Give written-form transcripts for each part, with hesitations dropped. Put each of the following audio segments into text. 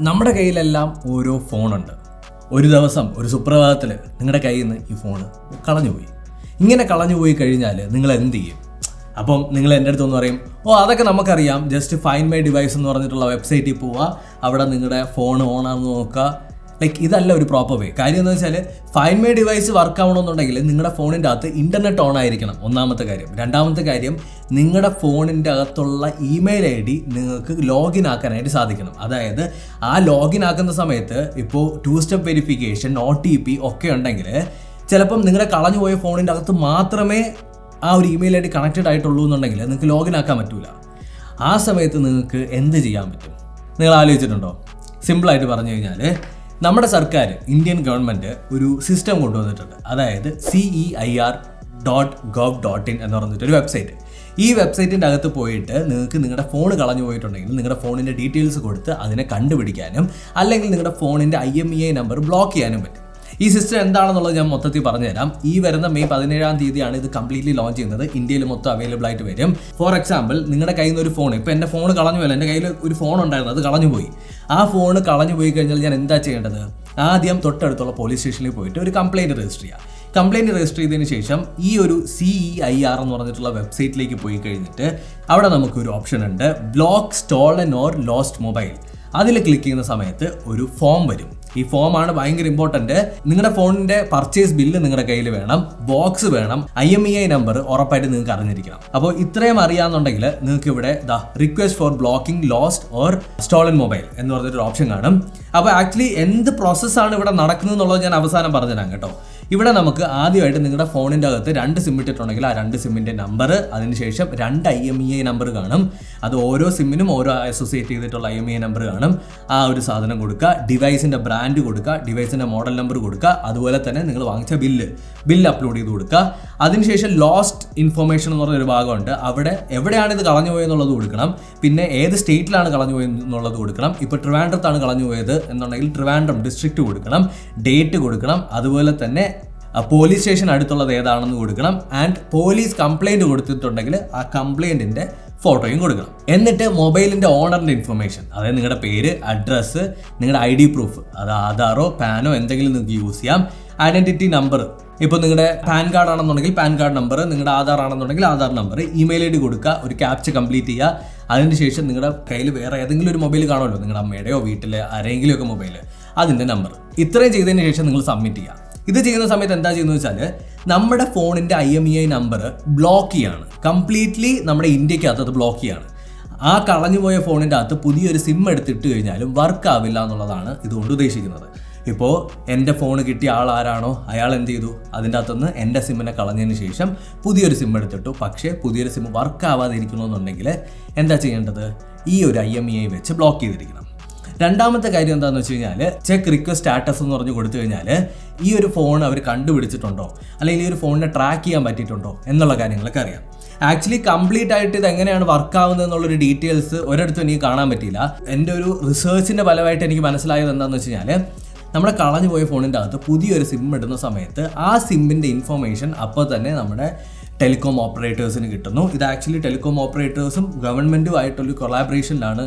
നമ്മുടെ കയ്യിലെല്ലാം ഓരോ ഫോണുണ്ട്. ഒരു ദിവസം ഒരു സുപ്രഭാതത്തിൽ നിങ്ങളുടെ കയ്യിൽ നിന്ന് ഈ ഫോൺ കളഞ്ഞുപോയി. ഇങ്ങനെ കളഞ്ഞുപോയി കഴിഞ്ഞാൽ നിങ്ങൾ എന്ത് ചെയ്യും? അപ്പം നിങ്ങൾ എൻ്റെ അടുത്തൊന്ന് പറയും, അതൊക്കെ നമുക്കറിയാം, ജസ്റ്റ് ഫൈൻഡ് മൈ ഡിവൈസ് എന്ന് പറഞ്ഞിട്ടുള്ള വെബ്സൈറ്റിൽ പോവുക, അവിടെ നിങ്ങളുടെ ഫോൺ ഓണാണെന്ന് നോക്കുക. ഇതല്ല ഒരു പ്രോപ്പർ വേ. കാര്യം എന്ന് വെച്ചാൽ ഫൈൻഡ് മൈ ഡിവൈസ് വർക്ക് ആവണമെന്നുണ്ടെങ്കിൽ നിങ്ങളുടെ ഫോണിൻ്റെ അകത്ത് ഇൻ്റർനെറ്റ് ഓൺ ആയിരിക്കണം, ഒന്നാമത്തെ കാര്യം. രണ്ടാമത്തെ കാര്യം, നിങ്ങളുടെ ഫോണിൻ്റെ അകത്തുള്ള ഇമെയിൽ ഐ ഡി നിങ്ങൾക്ക് ലോഗിൻ ആക്കാനായിട്ട് സാധിക്കണം. അതായത് ആ ലോഗിൻ ആക്കുന്ന സമയത്ത് ഇപ്പോൾ 2 സ്റ്റെപ്പ് വെരിഫിക്കേഷൻ, OTP ഒക്കെ ഉണ്ടെങ്കിൽ ചിലപ്പം നിങ്ങളുടെ കളഞ്ഞുപോയ ഫോണിൻ്റെ അകത്ത് മാത്രമേ ആ ഒരു ഇമെയിൽ ഐ ഡി കണക്റ്റഡ് ആയിട്ടുള്ളൂ എന്നുണ്ടെങ്കിൽ നിങ്ങൾക്ക് ലോഗിൻ ആക്കാൻ പറ്റില്ല. ആ സമയത്ത് നിങ്ങൾക്ക് എന്ത് ചെയ്യാൻ പറ്റും? നിങ്ങൾ ആലോചിച്ചിട്ടുണ്ടോ? സിമ്പിളായിട്ട് പറഞ്ഞു കഴിഞ്ഞാൽ, നമ്മുടെ സർക്കാർ, ഇന്ത്യൻ ഗവൺമെൻറ് ഒരു സിസ്റ്റം കൊണ്ടുവന്നിട്ടുണ്ട്. അതായത് CEIR.gov.in എന്ന് പറഞ്ഞിട്ടൊരു വെബ്സൈറ്റ്. ഈ വെബ്സൈറ്റിൻ്റെ അകത്ത് പോയിട്ട് നിങ്ങൾക്ക് നിങ്ങളുടെ ഫോൺ കളഞ്ഞു പോയിട്ടുണ്ടെങ്കിൽ നിങ്ങളുടെ ഫോണിൻ്റെ ഡീറ്റെയിൽസ് കൊടുത്ത് അതിനെ കണ്ടുപിടിക്കാനും അല്ലെങ്കിൽ നിങ്ങളുടെ ഫോണിൻ്റെ IMEI നമ്പർ ബ്ലോക്ക് ചെയ്യാനും പറ്റും. ഈ സിസ്റ്റം എന്താണെന്നുള്ളത് ഞാൻ മൊത്തത്തിൽ പറഞ്ഞുതരാം. ഈ വരുന്ന മെയ് 17-ാം തീയതിയാണ് ഇത് കംപ്ലീറ്റ്ലി ലോഞ്ച് ചെയ്യുന്നത്. ഇന്ത്യയിൽ മൊത്തം അവൈലബിൾ ആയിട്ട് വരും. ഫോർ എക്സാമ്പിൾ, നിങ്ങളുടെ കയ്യിൽ നിന്ന് ഒരു ഫോൺ, ഇപ്പോൾ എൻ്റെ ഫോൺ കളഞ്ഞു പോയല്ലോ, എൻ്റെ കയ്യിൽ ഒരു ഫോൺ ഉണ്ടായിരുന്നു, അത് കളഞ്ഞു പോയി. ആ ഫോൺ കളഞ്ഞു പോയി കഴിഞ്ഞാൽ ഞാൻ എന്താ ചെയ്യേണ്ടത്? ആദ്യം തൊട്ടടുത്തുള്ള പോലീസ് സ്റ്റേഷനിൽ പോയിട്ട് ഒരു കംപ്ലയിൻറ്റ് രജിസ്റ്റർ ചെയ്യുക. കംപ്ലയിൻറ്റ് രജിസ്റ്റർ ചെയ്തതിന് ശേഷം ഈ ഒരു CEIR എന്ന് പറഞ്ഞിട്ടുള്ള വെബ്സൈറ്റിലേക്ക് പോയി കഴിഞ്ഞിട്ട് അവിടെ നമുക്കൊരു ഓപ്ഷൻ ഉണ്ട്, block stolen or lost mobile. അതിൽ ക്ലിക്ക് ചെയ്യുന്ന സമയത്ത് ഒരു ഫോം വരും. ഈ ഫോമാണ് ഭയങ്കര ഇമ്പോർട്ടൻറ്റ്. നിങ്ങളുടെ ഫോണിൻ്റെ പർച്ചേസ് ബില്ല് നിങ്ങളുടെ കയ്യിൽ വേണം, ബോക്സ് വേണം, IMEI നമ്പർ ഉറപ്പായിട്ട് നിങ്ങൾക്ക് അറിഞ്ഞിരിക്കണം. അപ്പോൾ ഇത്രയും അറിയാമെന്നുണ്ടെങ്കിൽ നിങ്ങൾക്ക് ഇവിടെ request for blocking lost or stolen mobile എന്ന് പറഞ്ഞിട്ടൊരു ഓപ്ഷൻ കാണും. അപ്പോൾ ആക്ച്വലി എന്ത് പ്രോസസ്സാണ് ഇവിടെ നടക്കുന്നത് എന്നുള്ളത് ഞാൻ അവസാനം പറഞ്ഞുതരാം കേട്ടോ. ഇവിടെ നമുക്ക് ആദ്യമായിട്ട് നിങ്ങളുടെ ഫോണിൻ്റെ അകത്ത് 2 സിം ഇട്ടിട്ടുണ്ടെങ്കിൽ ആ 2 സിമ്മിൻ്റെ നമ്പർ, അതിനുശേഷം 2 IMEI നമ്പർ കാണും. അത് ഓരോ സിമ്മിനും ഓരോ അസോസിയേറ്റ് ചെയ്തിട്ടുള്ള IMEI നമ്പർ കാണും. ആ ഒരു സാധനം കൊടുക്കുക, ഡിവൈസിൻ്റെ ബ്രാൻഡ് കൊടുക്കുക, ഡിവൈസിൻ്റെ മോഡൽ നമ്പർ കൊടുക്കുക, അതുപോലെ തന്നെ നിങ്ങൾ വാങ്ങിച്ച ബില്ല് അപ്ലോഡ് ചെയ്ത് കൊടുക്കുക. അതിനുശേഷം ലോസ്റ്റ് ഇൻഫർമേഷൻ എന്ന് പറഞ്ഞൊരു ഭാഗമുണ്ട്. അവിടെ എവിടെയാണ് ഇത് കളഞ്ഞു പോയെന്നുള്ളത് കൊടുക്കണം, പിന്നെ ഏത് സ്റ്റേറ്റിലാണ് കളഞ്ഞു പോയെന്നുള്ളത് കൊടുക്കണം. ഇപ്പോൾ ട്രിവാൻഡ്രത്താണ് കളഞ്ഞു പോയത് എന്നുണ്ടെങ്കിൽ ട്രിവാൻഡ്രം ഡിസ്ട്രിക്റ്റ് കൊടുക്കണം, ഡേറ്റ് കൊടുക്കണം, അതുപോലെ തന്നെ പോലീസ് സ്റ്റേഷൻ അടുത്തുള്ളത് ഏതാണെന്ന് കൊടുക്കണം. ആൻഡ് പോലീസ് കംപ്ലൈൻറ്റ് കൊടുത്തിട്ടുണ്ടെങ്കിൽ ആ കംപ്ലൈൻറ്റിൻ്റെ ഫോട്ടോയും കൊടുക്കണം. എന്നിട്ട് മൊബൈലിൻ്റെ ഓണറിൻ്റെ ഇൻഫർമേഷൻ, അതായത് നിങ്ങളുടെ പേര്, അഡ്രസ്സ്, നിങ്ങളുടെ ID പ്രൂഫ്, അത് ആധാറോ പാനോ എന്തെങ്കിലും നിങ്ങൾക്ക് യൂസ് ചെയ്യാം. ഐഡൻറ്റിറ്റി നമ്പർ, ഇപ്പോൾ നിങ്ങളുടെ പാൻ കാർഡ് ആണെന്നുണ്ടെങ്കിൽ പാൻ കാർഡ് നമ്പർ, നിങ്ങളുടെ ആധാർ ആണെന്നുണ്ടെങ്കിൽ ആധാർ നമ്പർ, ഇമെയിൽ ID കൊടുക്കുക, ഒരു ക്യാപ്ച കംപ്ലീറ്റ് ചെയ്യുക. അതിനുശേഷം നിങ്ങളുടെ കയ്യിൽ വേറെ ഏതെങ്കിലും ഒരു മൊബൈൽ കാണുമല്ലോ, നിങ്ങളുടെ അമ്മയുടെയോ വീട്ടിലെ ആരെങ്കിലുമൊക്കെ മൊബൈൽ, അതിൻ്റെ നമ്പർ. ഇത്രയും ചെയ്തതിന് ശേഷം നിങ്ങൾ സബ്മിറ്റ് ചെയ്യുക. ഇത് ചെയ്യുന്ന സമയത്ത് എന്താ ചെയ്യുന്നത് വെച്ചാൽ, നമ്മുടെ ഫോണിൻ്റെ IMEI നമ്പർ ബ്ലോക്ക് ചെയ്യാണ്, കംപ്ലീറ്റ്ലി നമ്മുടെ ഇന്ത്യക്കകത്ത് അത് ബ്ലോക്ക് ചെയ്യാണ്. ആ കളഞ്ഞുപോയ ഫോണിൻ്റെ അകത്ത് പുതിയൊരു സിം എടുത്തിട്ട് കഴിഞ്ഞാലും വർക്ക് ആവില്ല എന്നുള്ളതാണ് ഇതുകൊണ്ട് ഉദ്ദേശിക്കുന്നത്. ഇപ്പോൾ എൻ്റെ ഫോൺ കിട്ടിയ ആൾ ആരാണോ അയാൾ എന്ത് ചെയ്തു, അതിൻ്റെ അകത്തുനിന്ന് എൻ്റെ സിമ്മിനെ കളഞ്ഞതിന് ശേഷം പുതിയൊരു സിം എടുത്തിട്ടു. പക്ഷേ പുതിയൊരു സിം വർക്ക് ആവാതിരിക്കണമെന്നുണ്ടെങ്കിൽ എന്താ ചെയ്യേണ്ടത്? ഈ ഒരു IMEI വെച്ച് ബ്ലോക്ക് ചെയ്തിരിക്കണം. രണ്ടാമത്തെ കാര്യം എന്താണെന്ന് വെച്ച് കഴിഞ്ഞാൽ, ചെക്ക് റിക്വസ്റ്റ് സ്റ്റാറ്റസ് എന്ന് പറഞ്ഞ് കൊടുത്തു കഴിഞ്ഞാൽ ഈ ഒരു ഫോൺ അവർ കണ്ടുപിടിച്ചിട്ടുണ്ടോ അല്ലെങ്കിൽ ഈ ഒരു ഫോണിനെ ട്രാക്ക് ചെയ്യാൻ പറ്റിയിട്ടുണ്ടോ എന്നുള്ള കാര്യങ്ങളൊക്കെ അറിയാം. ആക്ച്വലി കംപ്ലീറ്റ് ആയിട്ട് ഇത് എങ്ങനെയാണ് വർക്ക് ആവുന്നത് എന്നുള്ളൊരു ഡീറ്റെയിൽസ് ഒരിടത്തും എനിക്ക് കാണാൻ പറ്റിയില്ല. എൻ്റെ ഒരു റിസർച്ചിൻ്റെ ഫലമായിട്ട് എനിക്ക് മനസ്സിലായത് എന്താണെന്ന് വെച്ച് കഴിഞ്ഞാൽ, നമ്മുടെ കളഞ്ഞു പോയ ഫോണിൻ്റെ അകത്ത് പുതിയൊരു സിം ഇടുന്ന സമയത്ത് ആ സിമ്മിൻ്റെ ഇൻഫർമേഷൻ അപ്പോൾ തന്നെ നമ്മുടെ ടെലികോം ഓപ്പറേറ്റേഴ്സിന് കിട്ടുന്നു. ഇത് ആക്ച്വലി ടെലികോം ഓപ്പറേറ്റേഴ്സും ഗവൺമെൻറ്റും ആയിട്ടുള്ള കൊളാബറേഷനിലാണ്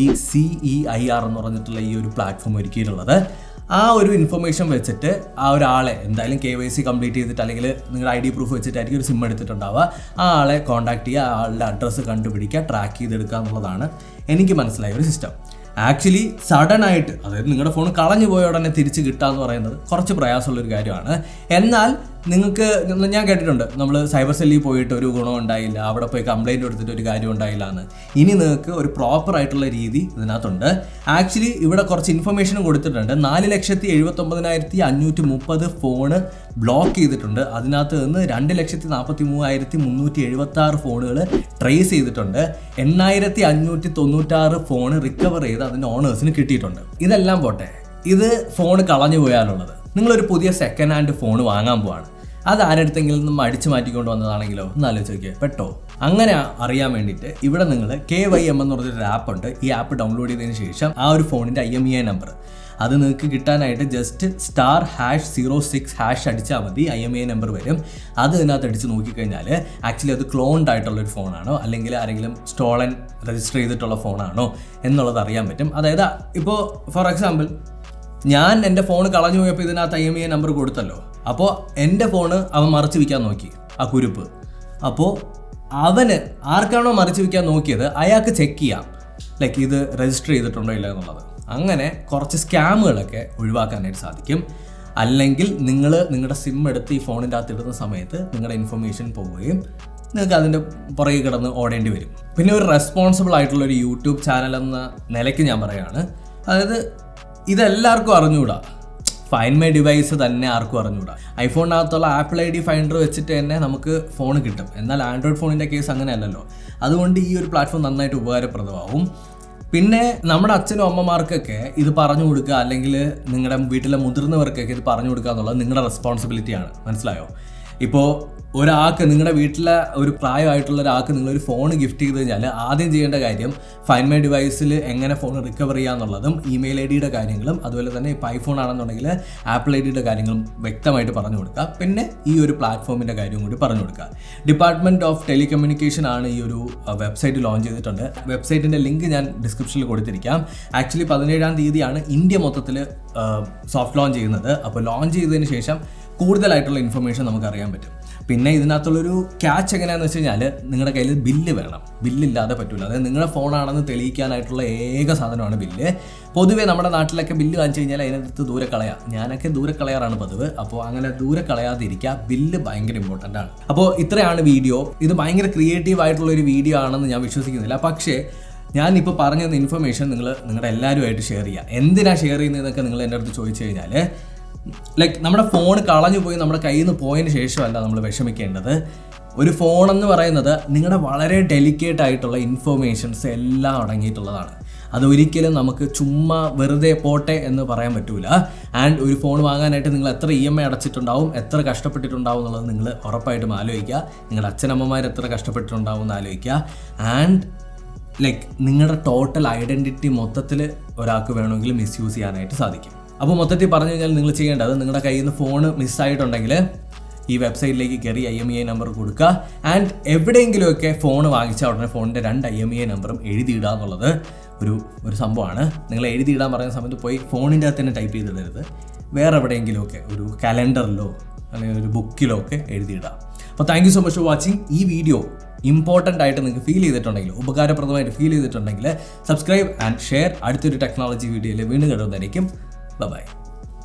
ഈ CEIR എന്ന് പറഞ്ഞിട്ടുള്ള ഈ ഒരു പ്ലാറ്റ്ഫോം ഒരുക്കിയിട്ടുള്ളത്. ആ ഒരു ഇൻഫർമേഷൻ വെച്ചിട്ട് ആ ഒരാളെ എന്തായാലും KYC കംപ്ലീറ്റ് ചെയ്തിട്ട് അല്ലെങ്കിൽ നിങ്ങളുടെ ID പ്രൂഫ് വെച്ചിട്ടായിരിക്കും ഒരു സിം എടുത്തിട്ടുണ്ടാവുക. ആ ആളെ കോൺടാക്ട് ചെയ്യുക, ആ ആളുടെ അഡ്രസ്സ് കണ്ടുപിടിക്കുക, ട്രാക്ക് ചെയ്തെടുക്കുക എന്നുള്ളതാണ് എനിക്ക് മനസ്സിലായ ഒരു സിസ്റ്റം. ആക്ച്വലി സഡൻ ആയിട്ട്, അതായത് നിങ്ങളുടെ ഫോൺ കളഞ്ഞു പോയ ഉടനെ തിരിച്ച് കിട്ടുക എന്ന് പറയുന്നത് കുറച്ച് പ്രയാസമുള്ളൊരു കാര്യമാണ്. എന്നാൽ നിങ്ങൾക്ക്, ഞാൻ കേട്ടിട്ടുണ്ട്, നമ്മൾ സൈബർ സെല്ലിൽ പോയിട്ട് ഒരു ഗുണം ഉണ്ടായില്ല, അവിടെ പോയി കംപ്ലയിൻറ്റ് കൊടുത്തിട്ട് ഒരു കാര്യം ഉണ്ടായില്ല എന്ന്. ഇനി നിങ്ങൾക്ക് ഒരു പ്രോപ്പർ ആയിട്ടുള്ള രീതി ഇതിനകത്തുണ്ട്. ആക്ച്വലി ഇവിടെ കുറച്ച് ഇൻഫർമേഷനും കൊടുത്തിട്ടുണ്ട്. 4,79,530 ഫോണ് ബ്ലോക്ക് ചെയ്തിട്ടുണ്ട്. അതിനകത്ത് നിന്ന് 2,43,376 ഫോണുകൾ ട്രേസ് ചെയ്തിട്ടുണ്ട്. 8,596 ഫോണ് റിക്കവർ ചെയ്ത് അതിൻ്റെ ഓണേഴ്സിന് കിട്ടിയിട്ടുണ്ട്. ഇതെല്ലാം പോട്ടെ, ഇത് ഫോൺ കളഞ്ഞു പോയാലുള്ളത്, നിങ്ങളൊരു പുതിയ സെക്കൻഡ് ഹാൻഡ് ഫോൺ വാങ്ങാൻ പോവാണ്. അത് ആരെടുത്തെങ്കിലും നിന്നും അടിച്ചു മാറ്റിക്കൊണ്ട് വന്നതാണെങ്കിലോ ഒന്ന് ആലോചിച്ച് നോക്കിയേ, പെട്ടോ? അങ്ങനെ അറിയാൻ വേണ്ടിയിട്ട് ഇവിടെ നിങ്ങൾ KYM എന്ന് പറഞ്ഞൊരു ആപ്പ് ഉണ്ട്. ഈ ആപ്പ് ഡൗൺലോഡ് ചെയ്തതിന് ശേഷം ആ ഒരു ഫോണിൻ്റെ IMEI നമ്പർ, അത് നിങ്ങൾക്ക് കിട്ടാനായിട്ട് ജസ്റ്റ് *#06# അടിച്ചാൽ മതി. IMEI നമ്പർ വരും. അത് ഇതിനകത്ത് അടിച്ച് നോക്കിക്കഴിഞ്ഞാൽ ആക്ച്വലി അത് ക്ലോൺഡ് ആയിട്ടുള്ളൊരു ഫോണാണോ അല്ലെങ്കിൽ ആരെങ്കിലും സ്റ്റോളൻ രജിസ്റ്റർ ചെയ്തിട്ടുള്ള ഫോണാണോ എന്നുള്ളത് അറിയാൻ പറ്റും. അതായത് ഇപ്പോൾ ഫോർ എക്സാമ്പിൾ ഞാൻ എൻ്റെ ഫോൺ കളഞ്ഞു പോയപ്പോൾ ഇതിനകത്ത് IMEI നമ്പർ കൊടുത്തല്ലോ. അപ്പോൾ എൻ്റെ ഫോണ് അവൻ മറച്ചു വയ്ക്കാൻ നോക്കി, ആ കുരുപ്പ്. അപ്പോൾ അവന് ആർക്കാണോ മറിച്ച് വയ്ക്കാൻ നോക്കിയത് അയാൾക്ക് ചെക്ക് ചെയ്യാം ലൈക്ക് ഇത് രജിസ്റ്റർ ചെയ്തിട്ടുണ്ടോ ഇല്ല എന്നുള്ളത്. അങ്ങനെ കുറച്ച് സ്കാമുകളൊക്കെ ഒഴിവാക്കാനായിട്ട് സാധിക്കും. അല്ലെങ്കിൽ നിങ്ങളുടെ സിം എടുത്ത് ഈ ഫോണിൻ്റെ അകത്ത് ഇടുന്ന സമയത്ത് നിങ്ങളുടെ ഇൻഫർമേഷൻ പോവുകയും നിങ്ങൾക്ക് അതിൻ്റെ പുറകെ കിടന്ന് ഓടേണ്ടി വരും. പിന്നെ ഒരു റെസ്പോൺസിബിൾ ആയിട്ടുള്ളൊരു യൂട്യൂബ് ചാനൽ എന്ന നിലയ്ക്ക് ഞാൻ പറയുകയാണ്, അതായത് ഇതെല്ലാവർക്കും അറിഞ്ഞുകൂടാ. ഫൈൻഡ് മൈ ഡിവൈസ് തന്നെ ആർക്കും അറിഞ്ഞുകൂടാ. ഐഫോണിനകത്തുള്ള ആപ്പിൾ ID ഫൈൻഡർ വെച്ചിട്ട് തന്നെ നമുക്ക് ഫോൺ കിട്ടും. എന്നാൽ ആൻഡ്രോയിഡ് ഫോണിൻ്റെ കേസ് അങ്ങനെയല്ലല്ലോ. അതുകൊണ്ട് ഈ ഒരു പ്ലാറ്റ്ഫോം നന്നായിട്ട് ഉപകാരപ്രദമാവും. പിന്നെ നമ്മുടെ അച്ഛനും അമ്മമാർക്കൊക്കെ ഇത് പറഞ്ഞു കൊടുക്കുക, അല്ലെങ്കിൽ നിങ്ങളുടെ വീട്ടിലെ മുതിർന്നവർക്കൊക്കെ ഇത് പറഞ്ഞു കൊടുക്കുക എന്നുള്ളത് നിങ്ങളുടെ റെസ്പോൺസിബിലിറ്റിയാണ്. മനസ്സിലായോ? ഇപ്പോൾ ഒരാൾക്ക്, നിങ്ങളുടെ വീട്ടിലെ ഒരു പ്രായമായിട്ടുള്ള ഒരാൾക്ക് നിങ്ങളൊരു ഫോൺ ഗിഫ്റ്റ് ചെയ്ത് കഴിഞ്ഞാൽ ആദ്യം ചെയ്യേണ്ട കാര്യം ഫൈൻഡ് മൈ ഡിവൈസിൽ എങ്ങനെ ഫോൺ റിക്കവർ ചെയ്യാന്നുള്ളതും ഇമെയിൽ ID കാര്യങ്ങളും അതുപോലെ തന്നെ ഇപ്പോൾ ഐഫോൺ ആണെന്നുണ്ടെങ്കിൽ ആപ്പിൾ ID കാര്യങ്ങളും വ്യക്തമായിട്ട് പറഞ്ഞു കൊടുക്കുക. പിന്നെ ഈ ഒരു പ്ലാറ്റ്ഫോമിൻ്റെ കാര്യം കൂടി പറഞ്ഞു കൊടുക്കുക. ഡിപ്പാർട്ട്മെൻറ്റ് ഓഫ് ടെലികമ്മ്യൂണിക്കേഷൻ ആണ് ഈ ഒരു വെബ്സൈറ്റ് ലോഞ്ച് ചെയ്തിട്ടുണ്ട്. വെബ്സൈറ്റിൻ്റെ ലിങ്ക് ഞാൻ ഡിസ്ക്രിപ്ഷനിൽ കൊടുത്തിരിക്കാം. ആക്ച്വലി 17-ാം തീയതിയാണ് ഇന്ത്യ മൊത്തത്തിൽ സോഫ്റ്റ് ലോഞ്ച് ചെയ്യുന്നത്. അപ്പോൾ ലോഞ്ച് ചെയ്തതിന് ശേഷം കൂടുതലായിട്ടുള്ള ഇൻഫർമേഷൻ നമുക്ക് അറിയാൻ പറ്റും. പിന്നെ ഇതിനകത്തുള്ളൊരു ക്യാച്ച് എങ്ങനെയാണെന്ന് വെച്ച് കഴിഞ്ഞാൽ നിങ്ങളുടെ കയ്യിൽ ബില്ല് വേണം. ബില്ലില്ലാതെ പറ്റില്ല. അതായത് നിങ്ങളുടെ ഫോണാണെന്ന് തെളിയിക്കാനായിട്ടുള്ള ഏക സാധനമാണ് ബില്ല്. പൊതുവേ നമ്മുടെ നാട്ടിലൊക്കെ ബില്ല് കാണിച്ചു കഴിഞ്ഞാൽ അതിനകത്ത് ദൂരെ കളയാം. ഞാനൊക്കെ ദൂരെ കളയാറാണ് പതിവ്. അപ്പോൾ അങ്ങനെ ദൂരെ കളയാതിരിക്കുക. ബില്ല് ഭയങ്കര ഇമ്പോർട്ടൻ്റ് ആണ്. അപ്പോൾ ഇത്രയാണ് വീഡിയോ. ഇത് ഭയങ്കര ക്രിയേറ്റീവ് ആയിട്ടുള്ളൊരു വീഡിയോ ആണെന്ന് ഞാൻ വിശ്വസിക്കുന്നില്ല. പക്ഷേ ഞാനിപ്പോൾ പറഞ്ഞ ഇൻഫർമേഷൻ നിങ്ങളുടെ എല്ലാവരുമായിട്ട് ഷെയർ ചെയ്യുക. എന്തിനാണ് ഷെയർ ചെയ്യുന്നതെന്നൊക്കെ നിങ്ങൾ എൻ്റെ അടുത്ത് ചോദിച്ചു കഴിഞ്ഞാൽ ലൈക്ക് നമ്മുടെ ഫോൺ കളഞ്ഞു പോയി നമ്മുടെ കയ്യിൽ നിന്ന് പോയതിന് ശേഷമല്ല നമ്മൾ വിഷമിക്കേണ്ടത്. ഒരു ഫോണെന്ന് പറയുന്നത് നിങ്ങളുടെ വളരെ ഡെലിക്കേറ്റ് ആയിട്ടുള്ള ഇൻഫർമേഷൻസ് എല്ലാം അടങ്ങിയിട്ടുള്ളതാണ്. അതൊരിക്കലും നമുക്ക് ചുമ്മാ വെറുതെ പോട്ടെ എന്ന് പറയാൻ പറ്റൂല. ആൻഡ് ഒരു ഫോൺ വാങ്ങാനായിട്ട് നിങ്ങൾ എത്ര EMI അടച്ചിട്ടുണ്ടാവും, എത്ര കഷ്ടപ്പെട്ടിട്ടുണ്ടാവും എന്നുള്ളത് നിങ്ങൾ ഉറപ്പായിട്ടും ആലോചിക്കുക. നിങ്ങളുടെ അച്ഛനമ്മമാർ എത്ര കഷ്ടപ്പെട്ടിട്ടുണ്ടാവും എന്ന് ആലോചിക്കുക. ആൻഡ് ലൈക്ക് നിങ്ങളുടെ ടോട്ടൽ ഐഡൻറ്റിറ്റി മൊത്തത്തിൽ ഒരാൾക്ക് വേണമെങ്കിൽ മിസ്യൂസ് ചെയ്യാനായിട്ട് സാധിക്കും. അപ്പോൾ മൊത്തത്തിൽ പറഞ്ഞു കഴിഞ്ഞാൽ നിങ്ങൾ ചെയ്യേണ്ടത്, നിങ്ങളുടെ കയ്യിൽ നിന്ന് ഫോൺ മിസ്സായിട്ടുണ്ടെങ്കിൽ ഈ വെബ്സൈറ്റിലേക്ക് കയറി IMEI നമ്പർ കൊടുക്കുക. ആൻഡ് എവിടെയെങ്കിലുമൊക്കെ ഫോൺ വാങ്ങിച്ച ഉടനെ ഫോണിൻ്റെ 2 IMEI നമ്പറും എഴുതിയിടുക എന്നുള്ളത് ഒരു സംഭവമാണ്. നിങ്ങൾ എഴുതിയിടാൻ പറയുന്ന സമയത്ത് പോയി ഫോണിൻ്റെ അകത്ത് തന്നെ ടൈപ്പ് ചെയ്തിടരുത്. വേറെ എവിടെയെങ്കിലുമൊക്കെ ഒരു കലണ്ടറിലോ അല്ലെങ്കിൽ ഒരു ബുക്കിലോ ഒക്കെ എഴുതിയിടാം. അപ്പോൾ thank you so much for watching. ഈ വീഡിയോ ഇമ്പോർട്ടൻ്റ് ആയിട്ട് നിങ്ങൾക്ക് ഫീൽ ചെയ്തിട്ടുണ്ടെങ്കിൽ, ഉപകാരപ്രദമായിട്ട് ഫീൽ ചെയ്തിട്ടുണ്ടെങ്കിൽ സബ്സ്ക്രൈബ് ആൻഡ് ഷെയർ. അടുത്തൊരു ടെക്നോളജി വീഡിയോയിൽ വീണ്ടും കണ്ടുവന്നായിരിക്കും. Bye-bye.